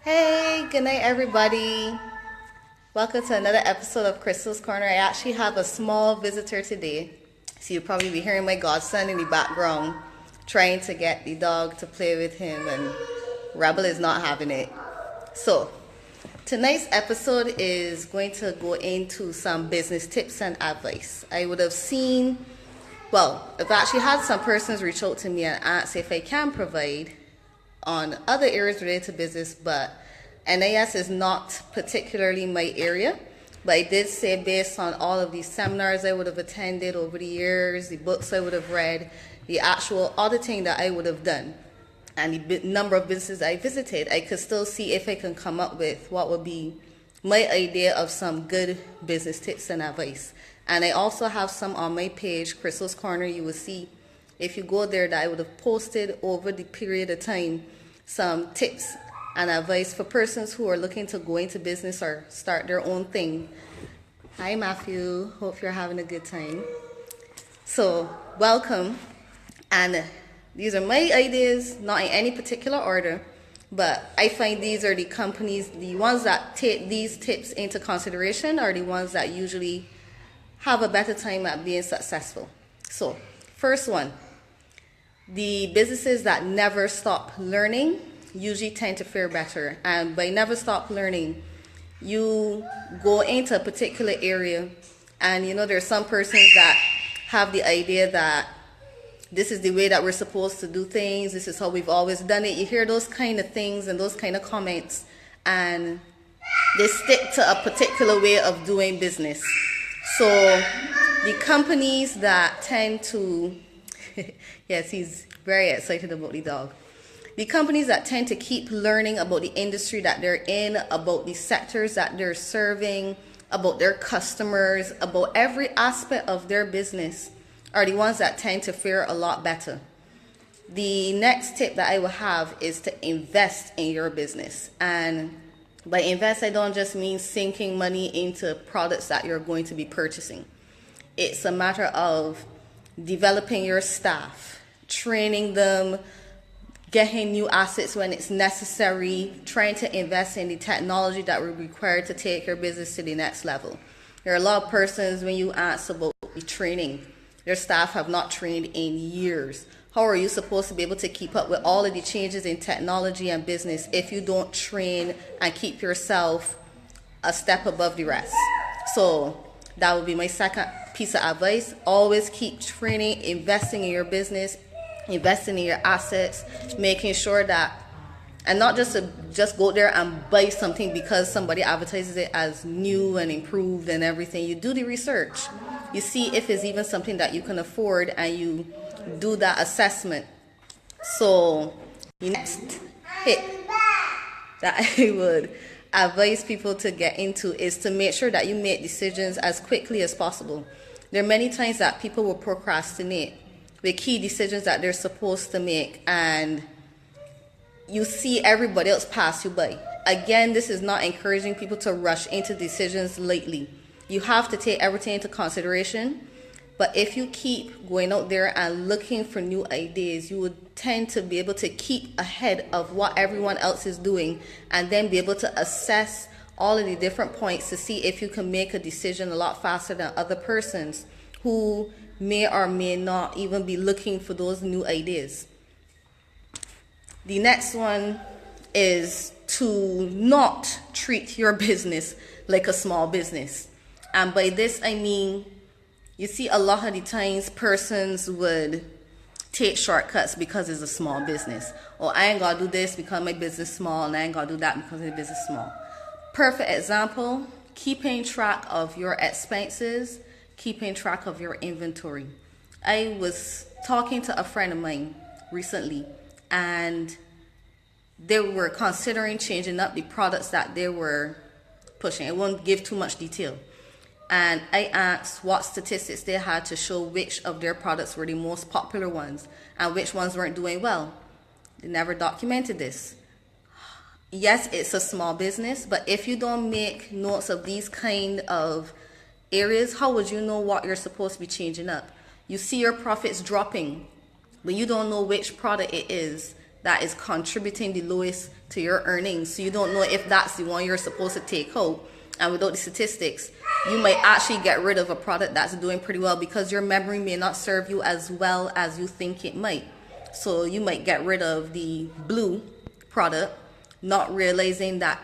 Hey, good night, everybody. Welcome to another episode of Crystal's Corner. I actually have a small visitor today, so you'll probably be hearing my godson in the background trying to get the dog to play with him, and Rebel is not having it. So, tonight's episode is going to go into some business tips and advice. I've actually had some persons reach out to me and ask if I can provide on other areas related to business, but NIS is not particularly my area. But I did say, based on all of these seminars I would have attended over the years, the books I would have read, the actual auditing that I would have done, and the number of businesses I visited, I could still see if I can come up with what would be my idea of some good business tips and advice. And I also have some on my page, Crystal's Corner. You will see, if you go there, that I would have posted over the period of time some tips and advice for persons who are looking to go into business or start their own thing. Hi, Matthew. Hope you're having a good time. So, welcome. And these are my ideas, not in any particular order, but I find these are the companies, the ones that take these tips into consideration are the ones that usually have a better time at being successful. So, first one. The businesses that never stop learning usually tend to fare better. And by never stop learning, you go into a particular area and there's some persons that have the idea that this is the way that we're supposed to do things, this is how we've always done it. You hear those kind of things and those kind of comments, and they stick to a particular way of doing business. So the companies that tend to yes, he's very excited about the dog. The companies that tend to keep learning about the industry that they're in, about the sectors that they're serving, about their customers, about every aspect of their business, are the ones that tend to fare a lot better. The next tip that I will have is to invest in your business. And by invest, I don't just mean sinking money into products that you're going to be purchasing. It's a matter of developing your staff, training them, getting new assets when it's necessary, trying to invest in the technology that will be required to take your business to the next level. There are a lot of persons, when you ask about the training, their staff have not trained in years. How are you supposed to be able to keep up with all of the changes in technology and business if you don't train and keep yourself a step above the rest? So that would be my second piece of advice. Always keep training, investing in your business, investing in your assets, making sure that, and not just to just go there and buy something because somebody advertises it as new and improved and everything. You do the research. You see if it's even something that you can afford, and you do that assessment. So the next tip that I would advise people to get into is to make sure that you make decisions as quickly as possible. There are many times that people will procrastinate with key decisions that they're supposed to make, and you see everybody else pass you by. Again, this is not encouraging people to rush into decisions lightly. You have to take everything into consideration, but if you keep going out there and looking for new ideas, you would tend to be able to keep ahead of what everyone else is doing, and then be able to assess all of the different points to see if you can make a decision a lot faster than other persons who may or may not even be looking for those new ideas. The next one is to not treat your business like a small business. And by this I mean, you see a lot of the times persons would take shortcuts because it's a small business. Or I ain't gonna do this because my business is small, and I ain't gonna do that because my business is small. Perfect example, keeping track of your expenses, keeping track of your inventory. I was talking to a friend of mine recently, and they were considering changing up the products that they were pushing. I won't give too much detail. And I asked what statistics they had to show which of their products were the most popular ones and which ones weren't doing well. They never documented this. Yes, it's a small business, but if you don't make notes of these kind of areas, how would you know what you're supposed to be changing up? You see your profits dropping, but you don't know which product it is that is contributing the lowest to your earnings. So you don't know if that's the one you're supposed to take out. And without the statistics, you might actually get rid of a product that's doing pretty well because your memory may not serve you as well as you think it might. So you might get rid of the blue product, not realizing that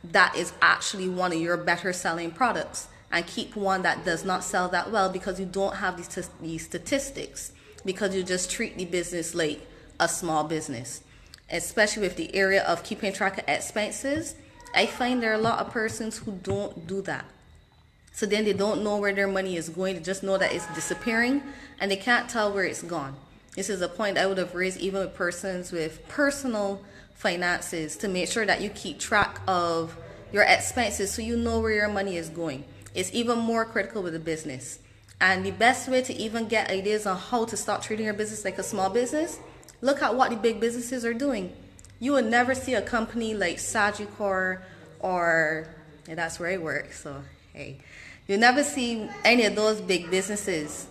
that is actually one of your better selling products, and keep one that does not sell that well because you don't have these statistics, because you just treat the business like a small business. Especially with the area of keeping track of expenses, I find there are a lot of persons who don't do that. So then they don't know where their money is going. They just know that it's disappearing and they can't tell where it's gone. This is a point I would have raised even with persons with personal finances, to make sure that you keep track of your expenses so you know where your money is going. It's even more critical with a business. And the best way to even get ideas on how to start treating your business like a small business, look at what the big businesses are doing. You would never see a company like Sagicor or, and that's where I work, so hey. You'll never see any of those big businesses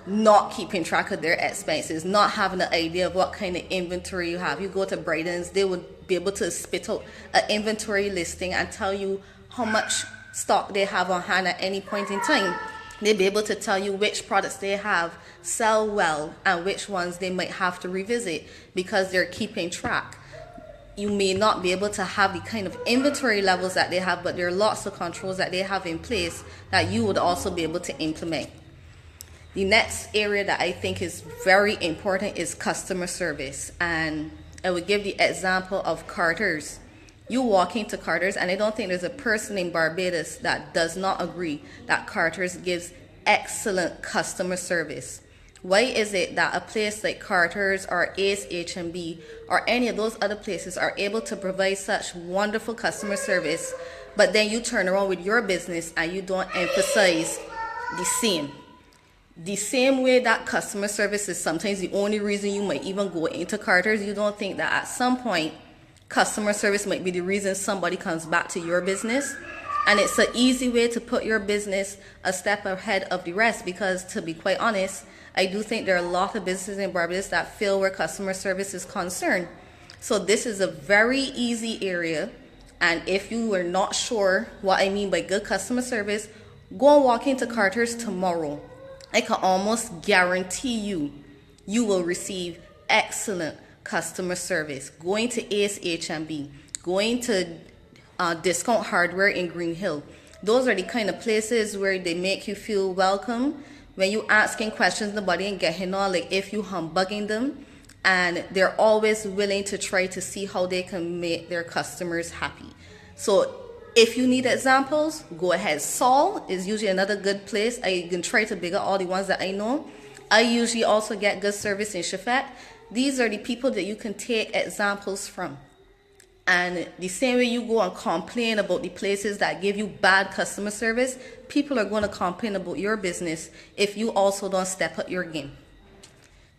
not keeping track of their expenses, not having an idea of what kind of inventory you have. You go to Brydon's, they would be able to spit out an inventory listing and tell you how much stock they have on hand at any point in time. They'll be able to tell you which products they have sell well and which ones they might have to revisit because they're keeping track. You may not be able to have the kind of inventory levels that they have, but there are lots of controls that they have in place that you would also be able to implement. The next area that I think is very important is customer service. And I would give the example of Carter's. You walk into Carter's, and I don't think there's a person in Barbados that does not agree that Carter's gives excellent customer service. Why is it that a place like Carter's or Ace H&B or any of those other places are able to provide such wonderful customer service, but then you turn around with your business and you don't emphasize the same? The same way that customer service is sometimes the only reason you might even go into Carter's, you don't think that at some point customer service might be the reason somebody comes back to your business? And it's an easy way to put your business a step ahead of the rest, because to be quite honest, I do think there are a lot of businesses in Barbados that fail where customer service is concerned. So this is a very easy area, and if you are not sure what I mean by good customer service, go and walk into Carter's tomorrow. I can almost guarantee you will receive excellent customer service. Going to Ace H&B, going to Discount Hardware in Green Hill. Those are the kind of places where they make you feel welcome. When you asking questions, nobody ain't getting on like if you humbugging them, and they're always willing to try to see how they can make their customers happy. So if you need examples, go ahead. Sol is usually another good place. I can try to big up all the ones that I know. I usually also get good service in Shafat. These are the people that you can take examples from. And the same way you go and complain about the places that give you bad customer service, people are going to complain about your business if you also don't step up your game.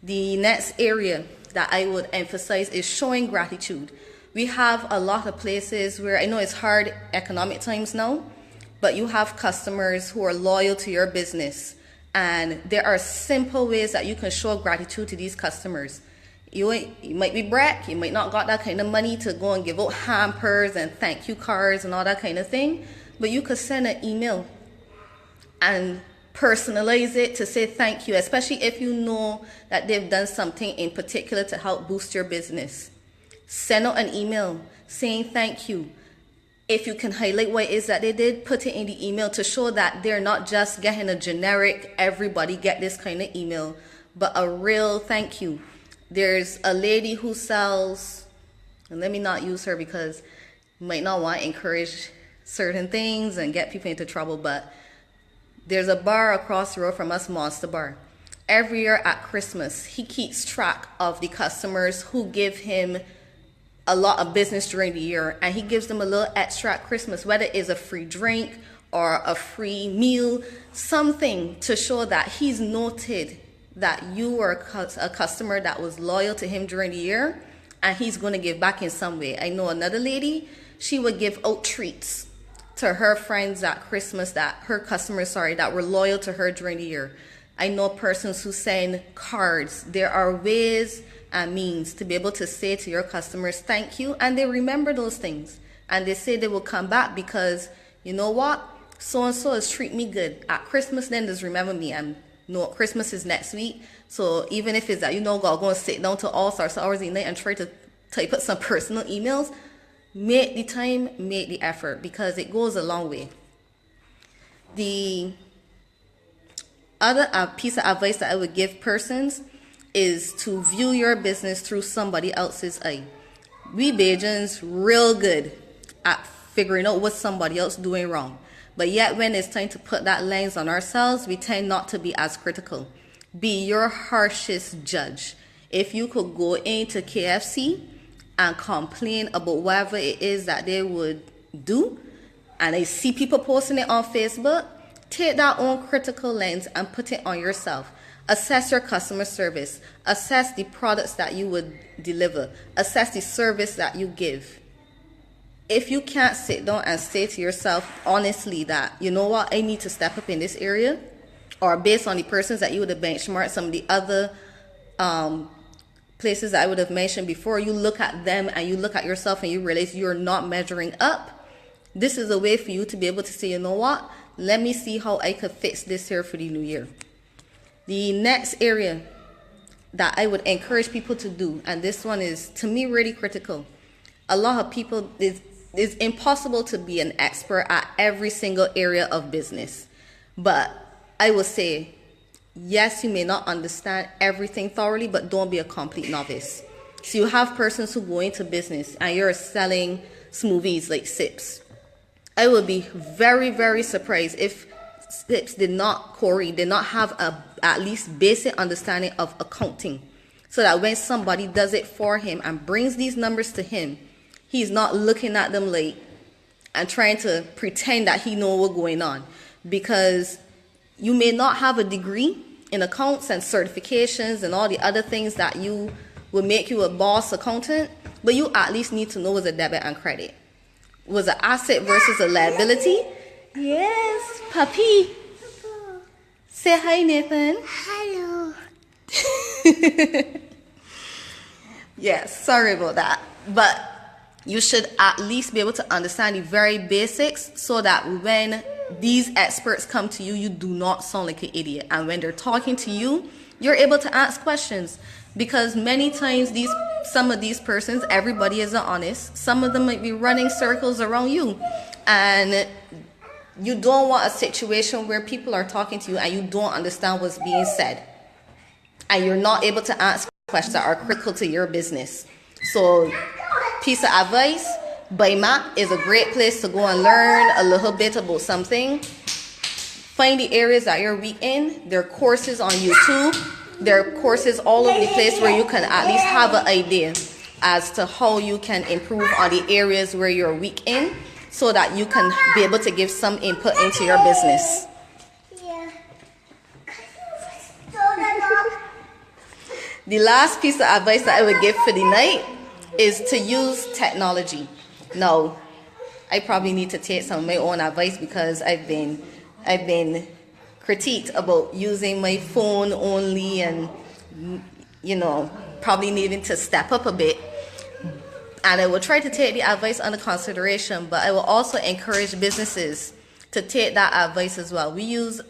The next area that I would emphasize is showing gratitude. We have a lot of places where, I know it's hard economic times now, but you have customers who are loyal to your business. And there are simple ways that you can show gratitude to these customers. You might be broke, you might not got that kind of money to go and give out hampers and thank you cards and all that kind of thing, but you could send an email and personalize it to say thank you, especially if you know that they've done something in particular to help boost your business. Send out an email saying thank you. If you can highlight what it is that they did, put it in the email to show that they're not just getting a generic, everybody get this kind of email, but a real thank you. There's a lady who sells, and let me not use her because you might not want to encourage certain things and get people into trouble, but there's a bar across the road from us, Monster Bar. Every year at Christmas, he keeps track of the customers who give him a lot of business during the year, and he gives them a little extra at Christmas, whether it is a free drink or a free meal, something to show that he's noted that you were a customer that was loyal to him during the year, and he's going to give back in some way. I know another lady, she would give out treats to her friends at Christmas, that her customers, that were loyal to her during the year. I know persons who send cards. There are ways and means to be able to say to your customers, thank you, and they remember those things. And they say they will come back because, you know what, so-and-so has treated me good. At Christmas, then just remember me. And no, Christmas is next week. So even if it's that, you know, God going to sit down to all sorts of hours in the night and try to type up some personal emails, make the time, make the effort, because it goes a long way. The other piece of advice that I would give persons is to view your business through somebody else's eye. We Bajans real good at figuring out what somebody else doing wrong. But yet when it's time to put that lens on ourselves, we tend not to be as critical. Be your harshest judge. If you could go into KFC and complain about whatever it is that they would do, and I see people posting it on Facebook, take that own critical lens and put it on yourself. Assess your customer service. Assess the products that you would deliver. Assess the service that you give. If you can't sit down and say to yourself honestly that, you know what, I need to step up in this area, or based on the persons that you would have benchmarked, some of the other places that I would have mentioned before, you look at them and you look at yourself and you realize you're not measuring up, this is a way for you to be able to say, you know what, let me see how I could fix this here for the new year. The next area that I would encourage people to do, and this one is, to me, really critical. A lot of people, it's impossible to be an expert at every single area of business. But I would say, yes, you may not understand everything thoroughly, but don't be a complete novice. So you have persons who go into business and you're selling smoothies like Sips. I would be very, very surprised if Sips did not have at least basic understanding of accounting, so that when somebody does it for him and brings these numbers to him, he's not looking at them like and trying to pretend that he knows what's going on. Because you may not have a degree in accounts and certifications and all the other things that you will make you a boss accountant, but you at least need to know what's a debit and credit. Was an asset versus a liability? Yes, puppy. Say hi, Nathan. Hello. Yes, sorry about that. But you should at least be able to understand the very basics so that when these experts come to you, you do not sound like an idiot. And when they're talking to you, you're able to ask questions. Because many times some of these persons, everybody isn't honest. Some of them might be running circles around you. And you don't want a situation where people are talking to you and you don't understand what's being said. And you're not able to ask questions that are critical to your business. So, piece of advice, BIMAP is a great place to go and learn a little bit about something. Find the areas that you're weak in. There are courses on YouTube. There are courses all over the place where you can at least have an idea as to how you can improve on the areas where you're weak in, so that you can be able to give some input into your business. The last piece of advice that I would give for the night is to use technology. Now, I probably need to take some of my own advice because I've been critiqued about using my phone only and, probably needing to step up a bit. And I will try to take the advice under consideration, but I will also encourage businesses to take that advice as well. We use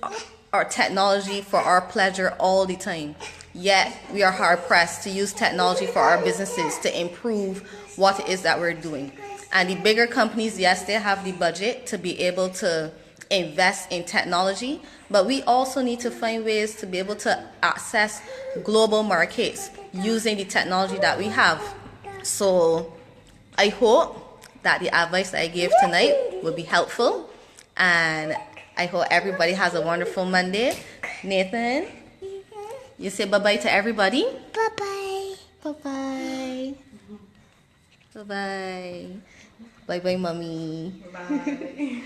our technology for our pleasure all the time, yet we are hard pressed to use technology for our businesses to improve what it is that we're doing. And the bigger companies, yes, they have the budget to be able to invest in technology, but we also need to find ways to be able to access global markets using the technology that we have. So I hope that the advice that I gave tonight will be helpful, and I hope everybody has a wonderful Monday. Nathan, you say bye-bye to everybody? Bye-bye. Bye-bye. Bye-bye. Bye-bye, Mommy. Bye.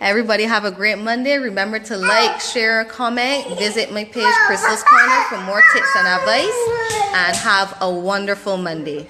Everybody have a great Monday. Remember to like, share, comment. Visit my page, Crystal's Corner, for more tips and advice. And have a wonderful Monday.